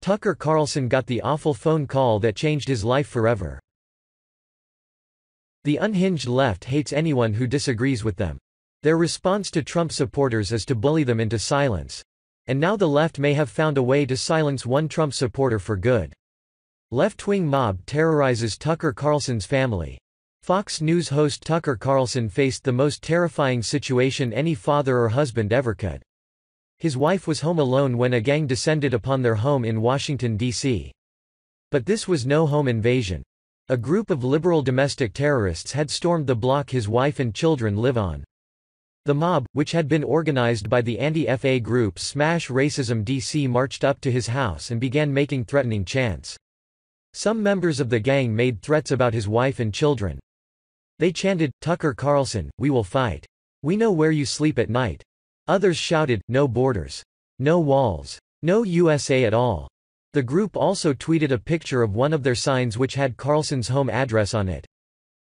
Tucker Carlson got the awful phone call that changed his life forever. The unhinged left hates anyone who disagrees with them. Their response to Trump supporters is to bully them into silence. And now the left may have found a way to silence one Trump supporter for good. Left-wing mob terrorizes Tucker Carlson's family. Fox News host Tucker Carlson faced the most terrifying situation any father or husband ever could. His wife was home alone when a gang descended upon their home in Washington, D.C. But this was no home invasion. A group of liberal domestic terrorists had stormed the block his wife and children live on. The mob, which had been organized by the anti-FA group Smash Racism D.C., marched up to his house and began making threatening chants. Some members of the gang made threats about his wife and children. They chanted, "Tucker Carlson, we will fight. We know where you sleep at night." Others shouted, "No borders. No walls. No USA at all." The group also tweeted a picture of one of their signs which had Carlson's home address on it.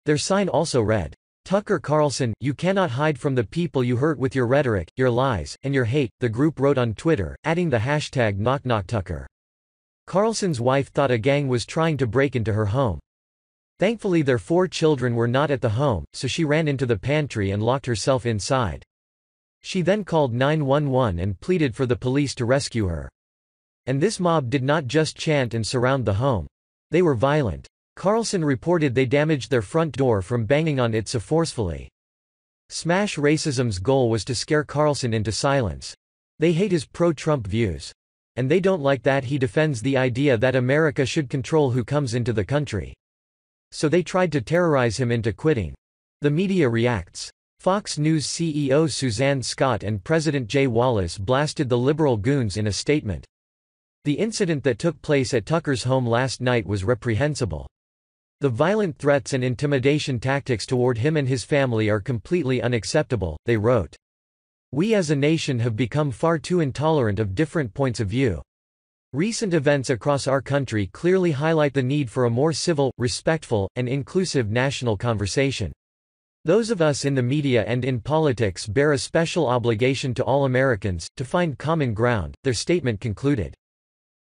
Their sign also read, "Tucker Carlson, you cannot hide from the people you hurt with your rhetoric, your lies, and your hate," the group wrote on Twitter, adding the hashtag #KnockKnockTucker. Carlson's wife thought a gang was trying to break into her home. Thankfully their 4 children were not at the home, so she ran into the pantry and locked herself inside. She then called 911 and pleaded for the police to rescue her. And this mob did not just chant and surround the home. They were violent. Carlson reported they damaged their front door from banging on it so forcefully. Smash Racism's goal was to scare Carlson into silence. They hate his pro-Trump views. And they don't like that he defends the idea that America should control who comes into the country. So they tried to terrorize him into quitting. The media reacts. Fox News CEO Suzanne Scott and President Jay Wallace blasted the liberal goons in a statement. The incident that took place at Tucker's home last night was reprehensible. The violent threats and intimidation tactics toward him and his family are completely unacceptable, they wrote. We as a nation have become far too intolerant of different points of view. Recent events across our country clearly highlight the need for a more civil, respectful, and inclusive national conversation. Those of us in the media and in politics bear a special obligation to all Americans, to find common ground, their statement concluded.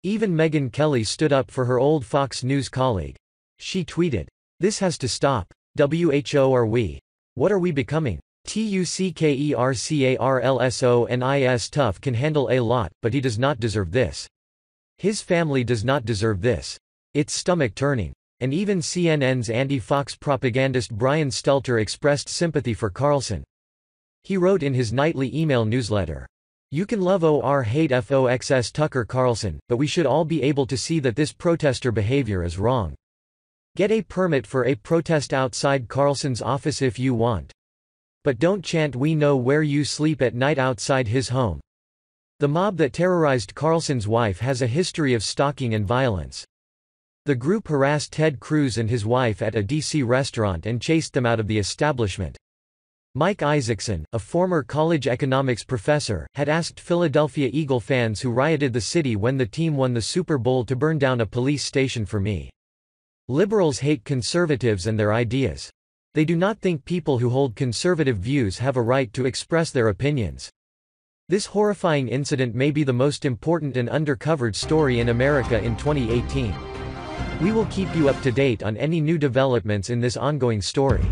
Even Megyn Kelly stood up for her old Fox News colleague. She tweeted, "This has to stop. WHO are we? What are we becoming? Tuckercarlsonis tough can handle a lot, but he does not deserve this. His family does not deserve this. It's stomach-turning." And even CNN's anti-Fox propagandist Brian Stelter expressed sympathy for Carlson. He wrote in his nightly email newsletter, "You can love or hate Fox's Tucker Carlson, but we should all be able to see that this protester behavior is wrong. Get a permit for a protest outside Carlson's office if you want. But don't chant 'We know where you sleep at night' outside his home." The mob that terrorized Carlson's wife has a history of stalking and violence. The group harassed Ted Cruz and his wife at a D.C. restaurant and chased them out of the establishment. Mike Isaacson, a former college economics professor, had asked Philadelphia Eagle fans who rioted the city when the team won the Super Bowl to burn down a police station for me. Liberals hate conservatives and their ideas. They do not think people who hold conservative views have a right to express their opinions. This horrifying incident may be the most important and undercovered story in America in 2018. We will keep you up to date on any new developments in this ongoing story.